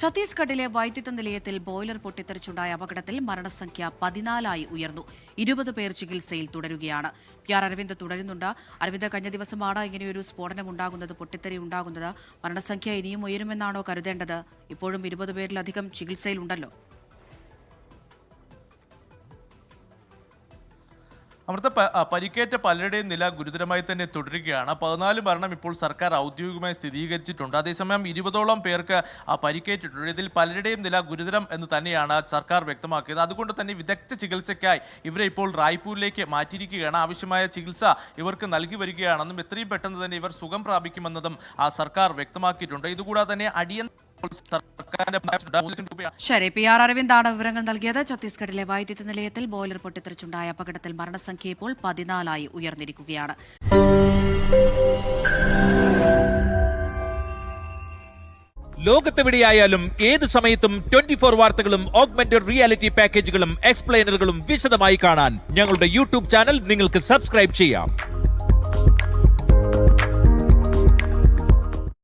ഛത്തീസ്ഗഡിലെ വൈദ്യുത നിലയത്തിൽ ബോയിലർ പൊട്ടിത്തെറിച്ചുണ്ടായ അപകടത്തിൽ മരണസംഖ്യ 14 ഉയർന്നു. 20 പേർ ചികിത്സയിൽ തുടരുകയാണ്. PR അരവിന്ദ് തുടരുന്നുണ്ട്. അരവിന്ദ്, കഴിഞ്ഞ ദിവസമാണ് ഇങ്ങനെയൊരു സ്ഫോടനം ഉണ്ടാകുന്നത്, പൊട്ടിത്തെറി ഉണ്ടാകുന്നത്. മരണസംഖ്യ ഇനിയും ഉയരുമെന്നാണോ കരുതേണ്ടത്? ഇപ്പോഴും 20 പേരിലധികം ചികിത്സയിലുണ്ടല്ലോ. അവിടുത്തെ പരിക്കേറ്റ പലരുടെയും നില ഗുരുതരമായി തന്നെ തുടരുകയാണ്. 14 മരണം ഇപ്പോൾ സർക്കാർ ഔദ്യോഗികമായി സ്ഥിരീകരിച്ചിട്ടുണ്ട്. അതേസമയം 20ഓളം പേർക്ക് പരിക്കേറ്റിട്ടുണ്ട്. ഇതിൽ പലരുടെയും നില ഗുരുതരം എന്ന് തന്നെയാണ് സർക്കാർ വ്യക്തമാക്കിയത്. അതുകൊണ്ട് തന്നെ വിദഗ്ധ ചികിത്സയ്ക്കായി ഇവരെ ഇപ്പോൾ റായ്പൂരിലേക്ക് മാറ്റിയിരിക്കുകയാണ്. ആവശ്യമായ ചികിത്സ ഇവർക്ക് നൽകി വരികയാണെന്നും എത്രയും പെട്ടെന്ന് തന്നെ ഇവർ സുഖം പ്രാപിക്കുമെന്നതും സർക്കാർ വ്യക്തമാക്കിയിട്ടുണ്ട്. ഇതുകൂടാതെ തന്നെ ശരി, PR അരവിന്ദാണ് വിവരങ്ങൾ നൽകിയത്. ഛത്തീസ്ഗഡിലെ വൈദ്യുത നിലയത്തിൽ ബോയിലർ പൊട്ടിത്തെറിച്ചുണ്ടായ അപകടത്തിൽ മരണസംഖ്യ ഇപ്പോൾ 14 ഉയർന്നിരിക്കുകയാണ്. ലോകത്തെവിടെയായാലും ഏത് സമയത്തും 24 വാർത്തകളും ഓഗ്മെന്റഡ് റിയാലിറ്റി പാക്കേജുകളും എക്സ്പ്ലെയിനറുകളും വിശദമായി കാണാൻ ഞങ്ങളുടെ YouTube ചാനൽ നിങ്ങൾക്ക് സബ്സ്ക്രൈബ് ചെയ്യാം.